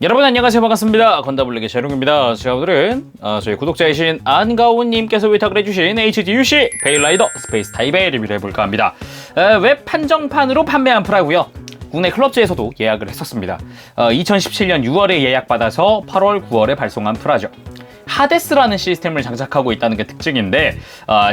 여러분 안녕하세요, 반갑습니다. 건담블랙의 재롱입니다. 자, 오늘은 저희 구독자이신 안가온님께서 위탁을 해주신 HDUC 베일라이더 스페이스 타입의 리뷰를 해볼까 합니다. 웹 한정판으로 판매한 프라고요. 국내 클럽지에서도 예약을 했었습니다. 2017년 6월에 예약받아서 8월, 9월에 발송한 프라죠. 하데스라는 시스템을 장착하고 있다는 게 특징인데,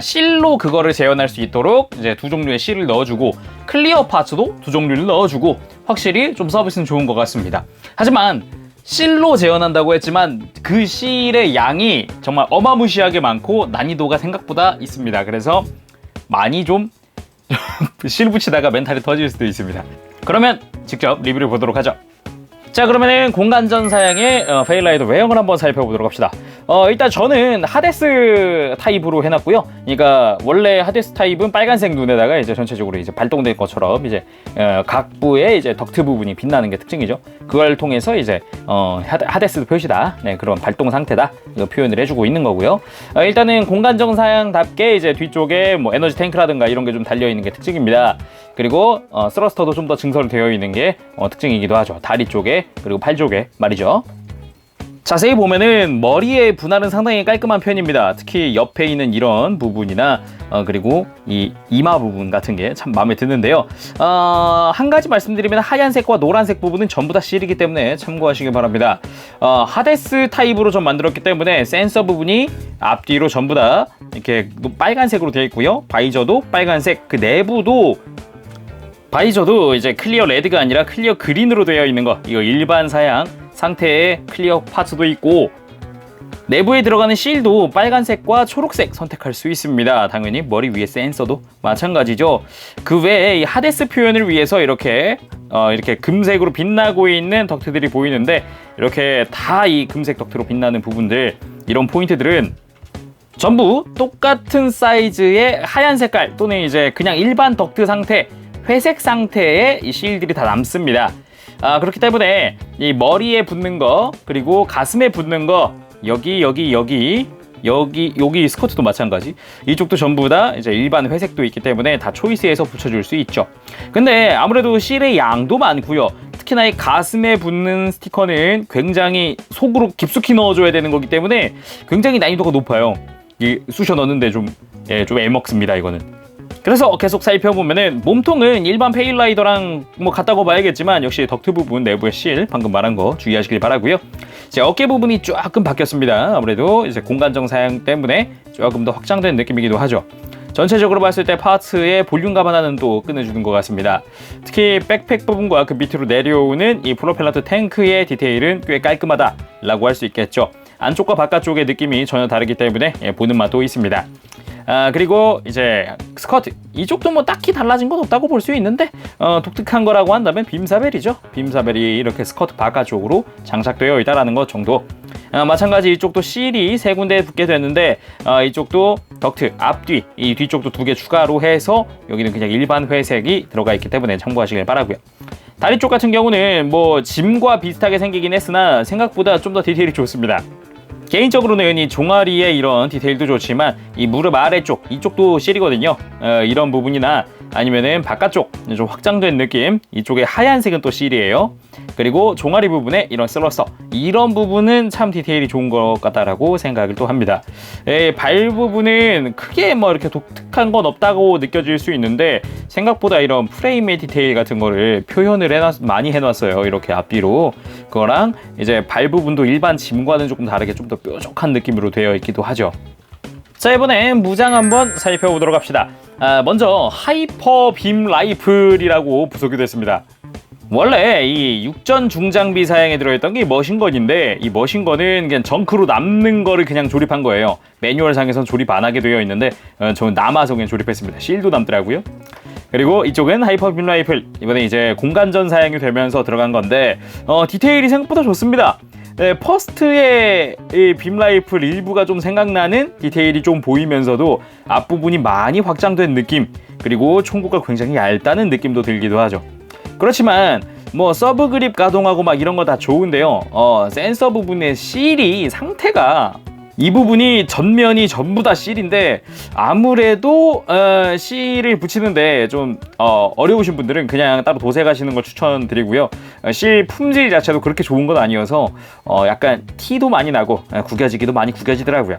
실로 그거를 재현할 수 있도록 이제 두 종류의 실을 넣어주고, 클리어 파츠도 두 종류를 넣어주고, 확실히 좀 서비스는 좋은 것 같습니다. 하지만 실로 재현한다고 했지만 그 실의 양이 정말 어마무시하게 많고 난이도가 생각보다 있습니다. 그래서 많이 좀 실 붙이다가 멘탈이 터질 수도 있습니다. 그러면 직접 리뷰를 보도록 하죠. 자, 그러면은 공간전 사양의 베일라이더 외형을 한번 살펴보도록 합시다. 일단 저는 하데스 타입으로 해놨고요. 그러니까 원래 하데스 타입은 빨간색 눈에다가 이제 전체적으로 이제 발동된 것처럼 이제 각부의 이제 덕트 부분이 빛나는 게 특징이죠. 그걸 통해서 이제 하데스 표시다, 네, 그런 발동 상태다, 이거 표현을 해주고 있는 거고요. 일단은 공간전 사양답게 이제 뒤쪽에 뭐 에너지 탱크라든가 이런 게 좀 달려 있는 게 특징입니다. 그리고 스러스터도 좀 더 증설되어 있는 게 특징이기도 하죠. 다리 쪽에 그리고 팔 쪽에 말이죠. 자세히 보면은 머리의 분할은 상당히 깔끔한 편입니다. 특히 옆에 있는 이런 부분이나 그리고 이 이마 부분 같은 게 참 마음에 드는데요. 한 가지 말씀드리면 하얀색과 노란색 부분은 전부 다 실이기 때문에 참고하시기 바랍니다. 하데스 타입으로 좀 만들었기 때문에 센서 부분이 앞뒤로 전부 다 이렇게 빨간색으로 되어 있고요. 바이저도 빨간색, 그 내부도 바이저도 이제 클리어 레드가 아니라 클리어 그린으로 되어 있는 거, 이거 일반 사양 상태의 클리어 파츠도 있고, 내부에 들어가는 실도 빨간색과 초록색 선택할 수 있습니다. 당연히 머리 위에 센서도 마찬가지죠. 그 외에 이 하데스 표현을 위해서 이렇게 금색으로 빛나고 있는 덕트들이 보이는데, 이렇게 다 이 금색 덕트로 빛나는 부분들, 이런 포인트들은 전부 똑같은 사이즈의 하얀 색깔 또는 이제 그냥 일반 덕트 상태, 회색 상태의 이 실들이 다 남습니다. 그렇기 때문에 이 머리에 붙는 거, 그리고 가슴에 붙는 거, 여기 스커트도 마찬가지, 이쪽도 전부 다 이제 일반 회색도 있기 때문에 다 초이스해서 붙여줄 수 있죠. 근데 아무래도 실의 양도 많고요. 특히나 이 가슴에 붙는 스티커는 굉장히 속으로 깊숙이 넣어줘야 되는 거기 때문에 굉장히 난이도가 높아요. 이 쑤셔 넣는데 좀 애먹습니다, 이거는. 그래서 계속 살펴보면은 몸통은 일반 페일라이더랑 뭐 같다고 봐야겠지만 역시 덕트 부분 내부의 실, 방금 말한 거 주의하시길 바라고요. 제 어깨 부분이 조금 바뀌었습니다. 아무래도 이제 공간정 사양 때문에 조금 더 확장된 느낌이기도 하죠. 전체적으로 봤을 때 파츠의 볼륨감 하나는 또 끝내주는 것 같습니다. 특히 백팩 부분과 그 밑으로 내려오는 이 프로펠러트 탱크의 디테일은 꽤 깔끔하다라고 할 수 있겠죠. 안쪽과 바깥쪽의 느낌이 전혀 다르기 때문에 보는 맛도 있습니다. 그리고 이제 스커트, 이쪽도 뭐 딱히 달라진 건 없다고 볼 수 있는데 독특한 거라고 한다면 빔사벨이죠. 빔사벨이 이렇게 스커트 바깥쪽으로 장착되어 있다는 것 정도. 마찬가지 이쪽도 실이 세 군데 붙게 되는데 이쪽도 덕트 앞뒤, 이 뒤쪽도 두 개 추가로 해서 여기는 그냥 일반 회색이 들어가 있기 때문에 참고하시길 바라고요. 다리 쪽 같은 경우는 뭐 짐과 비슷하게 생기긴 했으나 생각보다 좀 더 디테일이 좋습니다. 개인적으로는 이 종아리의 이런 디테일도 좋지만 이 무릎 아래쪽, 이쪽도 실이거든요. 이런 부분이나 아니면은 바깥쪽 좀 확장된 느낌, 이쪽에 하얀색은 또 실이에요. 그리고 종아리 부분에 이런 슬러서, 이런 부분은 참 디테일이 좋은 것 같다라고 생각을 또 합니다. 발 부분은 크게 뭐 이렇게 독특한 건 없다고 느껴질 수 있는데 생각보다 이런 프레임의 디테일 같은 거를 표현을 많이 해놨어요. 이렇게 앞뒤로. 그거랑 이제 발 부분도 일반 짐과는 조금 다르게 좀 더 뾰족한 느낌으로 되어 있기도 하죠. 자, 이번엔 무장 한번 살펴보도록 합시다. 먼저 하이퍼 빔 라이플이라고 부속이 됐습니다. 원래 이 육전 중장비 사양에 들어있던 게 머신건인데, 이 머신건은 그냥 정크로 남는 거를 그냥 조립한 거예요. 매뉴얼상에선 조립 안 하게 되어 있는데 저는 남아서 그냥 조립했습니다. 실도 남더라고요. 그리고 이쪽은 하이퍼 빔 라이플, 이번에 이제 공간전 사양이 되면서 들어간 건데 디테일이 생각보다 좋습니다. 네, 퍼스트의 이 빔 라이플 일부가 좀 생각나는 디테일이 좀 보이면서도 앞부분이 많이 확장된 느낌, 그리고 총구가 굉장히 얇다는 느낌도 들기도 하죠. 그렇지만 뭐 서브 그립 가동하고 막 이런 거 다 좋은데요. 센서 부분의 실이 상태가 이 부분이 전면이 전부 다 실인데 아무래도 실을 붙이는데 좀 어려우신 분들은 그냥 따로 도색하시는 걸 추천드리고요. 실 품질 자체도 그렇게 좋은 건 아니어서 약간 티도 많이 나고 구겨지기도 많이 구겨지더라고요.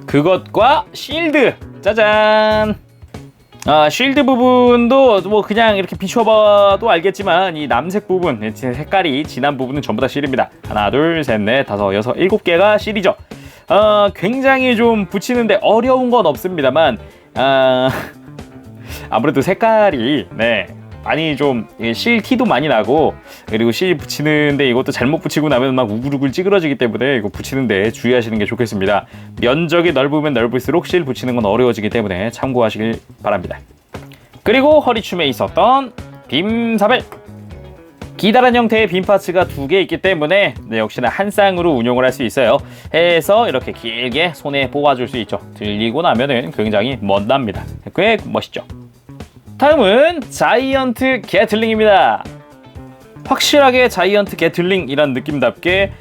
그것과 실드 짜잔. 쉴드 부분도 뭐 그냥 이렇게 비춰봐도 알겠지만 이 남색 부분, 색깔이 진한 부분은 전부 다 실입니다. 하나, 둘, 셋, 넷, 다섯, 여섯, 일곱 개가 실이죠. 굉장히 좀 붙이는데 어려운 건 없습니다만 아무래도 색깔이 많이 좀 실 티도 많이 나고, 그리고 실 붙이는데 이것도 잘못 붙이고 나면 막 우글우글 찌그러지기 때문에 이거 붙이는데 주의하시는 게 좋겠습니다. 면적이 넓으면 넓을수록 실 붙이는 건 어려워지기 때문에 참고하시길 바랍니다. 그리고 허리춤에 있었던 빔사벨, 기다란 형태의 빔 파츠가 2개 있기 때문에 역시나 한 쌍으로 운용을 할 수 있어요. 해서 이렇게 길게 손에 뽑아줄 수 있죠. 들리고 나면은 굉장히 멋납니다. 꽤 멋있죠. 다음은 자이언트 게틀링입니다. 확실하게 자이언트 게틀링이란 느낌답게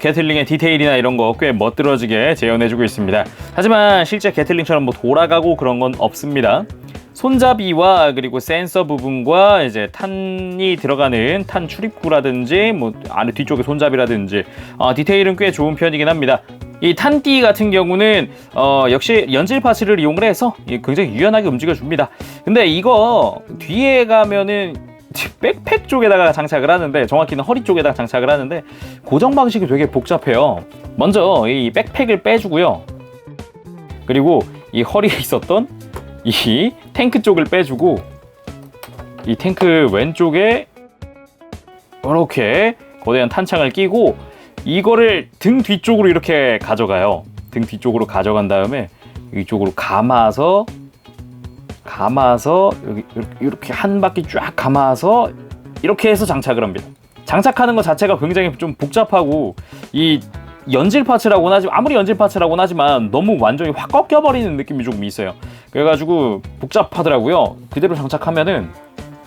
게틀링의 디테일이나 이런 거 꽤 멋들어지게 재현해주고 있습니다. 하지만 실제 게틀링처럼 뭐 돌아가고 그런 건 없습니다. 손잡이와 그리고 센서 부분과 이제 탄이 들어가는 탄 출입구라든지 뭐 안에 뒤쪽에 손잡이라든지 디테일은 꽤 좋은 편이긴 합니다. 이 탄띠 같은 경우는 역시 연질 파츠를 이용을 해서 굉장히 유연하게 움직여줍니다. 근데 이거 뒤에 가면은 백팩 쪽에다가 장착을 하는데, 정확히는 허리 쪽에다가 장착을 하는데 고정 방식이 되게 복잡해요. 먼저 이 백팩을 빼주고요. 그리고 이 허리에 있었던 이 탱크 쪽을 빼주고, 이 탱크 왼쪽에 이렇게 거대한 탄창을 끼고 이거를 등 뒤쪽으로 이렇게 가져가요. 등 뒤쪽으로 가져간 다음에 이쪽으로 감아서 여기 이렇게 한 바퀴 쫙 감아서 이렇게 해서 장착을 합니다. 장착하는 것 자체가 굉장히 좀 복잡하고, 이 연질 파츠라고는 하지만, 아무리 연질 파츠라고는 하지만 너무 완전히 확 꺾여버리는 느낌이 조금 있어요. 그래가지고 복잡하더라고요. 그대로 장착하면은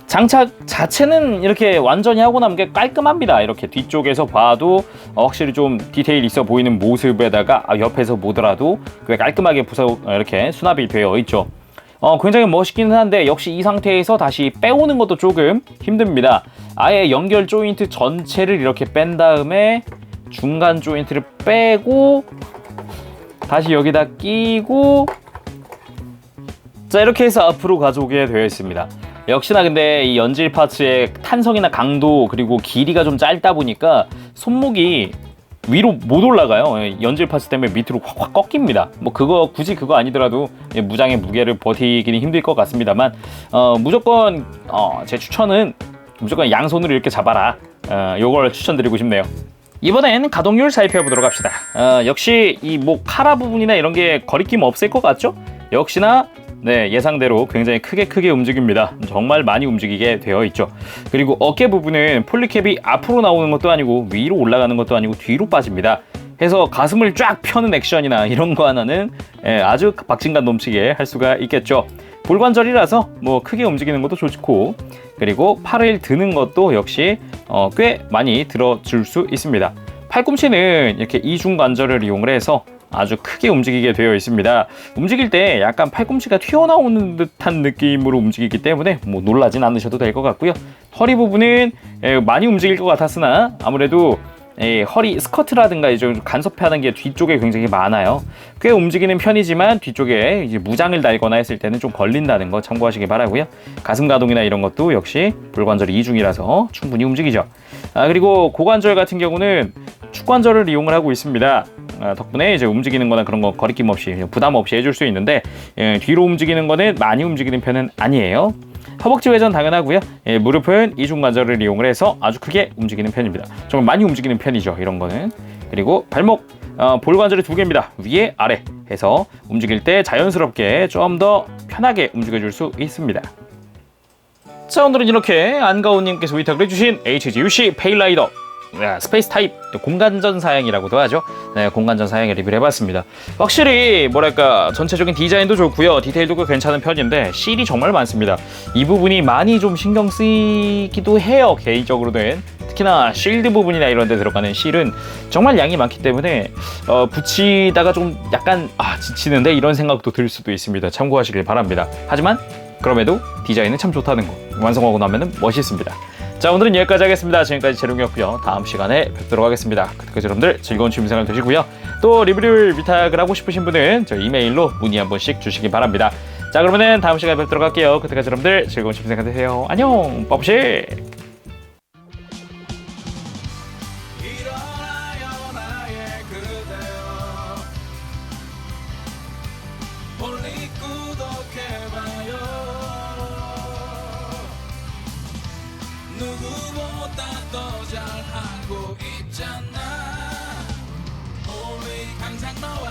장착 자체는 이렇게 완전히 하고 나면 게 깔끔합니다. 이렇게 뒤쪽에서 봐도 확실히 좀 디테일 있어 보이는 모습에다가 옆에서 보더라도 꽤 깔끔하게 이렇게 수납이 되어 있죠. 굉장히 멋있기는 한데 역시 이 상태에서 다시 빼오는 것도 조금 힘듭니다. 아예 연결 조인트 전체를 이렇게 뺀 다음에 중간 조인트를 빼고 다시 여기다 끼고, 자 이렇게 해서 앞으로 가져오게 되어 있습니다. 역시나 근데 이 연질 파츠의 탄성이나 강도 그리고 길이가 좀 짧다 보니까 손목이 위로 못 올라가요. 연질 파츠 때문에 밑으로 확 꺾입니다. 뭐 굳이 그거 아니더라도 무장의 무게를 버티기는 힘들 것 같습니다만 무조건 제 추천은 무조건 양손으로 이렇게 잡아라. 요걸 추천드리고 싶네요. 이번엔 가동률 살펴보도록 합시다. 역시 이 뭐 카라 부분이나 이런 게 거리낌 없을 것 같죠? 역시나 예상대로 굉장히 크게 움직입니다. 정말 많이 움직이게 되어 있죠. 그리고 어깨 부분은 폴리캡이 앞으로 나오는 것도 아니고 위로 올라가는 것도 아니고 뒤로 빠집니다. 해서 가슴을 쫙 펴는 액션이나 이런 거 하나는 아주 박진감 넘치게 할 수가 있겠죠. 볼관절이라서 뭐 크게 움직이는 것도 좋고, 그리고 팔을 드는 것도 역시 꽤 많이 들어줄 수 있습니다. 팔꿈치는 이렇게 이중관절을 이용을 해서 아주 크게 움직이게 되어 있습니다. 움직일 때 약간 팔꿈치가 튀어나오는 듯한 느낌으로 움직이기 때문에 뭐 놀라진 않으셔도 될 것 같고요. 허리 부분은 많이 움직일 것 같았으나 아무래도 허리 스커트라든가 이제 간섭하는 게 뒤쪽에 굉장히 많아요. 꽤 움직이는 편이지만 뒤쪽에 이제 무장을 달거나 했을 때는 좀 걸린다는 거 참고하시기 바라고요. 가슴 가동이나 이런 것도 역시 볼관절이 이중이라서 충분히 움직이죠. 그리고 고관절 같은 경우는 축관절을 이용을 하고 있습니다. 덕분에 이제 움직이는 거나 그런 거 거리낌 없이 부담 없이 해줄 수 있는데, 뒤로 움직이는 거는 많이 움직이는 편은 아니에요. 허벅지 회전 당연하고요. 무릎은 이중관절을 이용을 해서 아주 크게 움직이는 편입니다. 정말 많이 움직이는 편이죠, 이런 거는. 그리고 발목, 볼관절이 2개입니다. 위에 아래 해서 움직일 때 자연스럽게 좀 더 편하게 움직여줄 수 있습니다. 자, 오늘은 이렇게 안가온님께서 위탁을 해주신 HGUC 페일라이더 스페이스 타입 공간전 사양이라고도 하죠. 네, 공간전 사양을 리뷰를 해봤습니다. 확실히 뭐랄까 전체적인 디자인도 좋고요, 디테일도 꽤 괜찮은 편인데 실이 정말 많습니다. 이 부분이 많이 좀 신경 쓰이기도 해요, 개인적으로는. 특히나 실드 부분이나 이런 데 들어가는 실은 정말 양이 많기 때문에 붙이다가 좀 약간 지치는데 이런 생각도 들 수도 있습니다. 참고하시길 바랍니다. 하지만 그럼에도 디자인은 참 좋다는 거, 완성하고 나면은 멋있습니다. 자, 오늘은 여기까지 하겠습니다. 지금까지 재룡이었고요. 다음 시간에 뵙도록 하겠습니다. 그때까지 여러분들 즐거운 취미생활 되시고요. 또 리뷰를 위탁을 하고 싶으신 분은 저희 이메일로 문의 한 번씩 주시기 바랍니다. 자, 그러면은 다음 시간에 뵙도록 할게요. 그때까지 여러분들 즐거운 취미생활 되세요. 안녕, 빠부시. 누구보다 더 잘하고 있잖아. 우리 항상 너와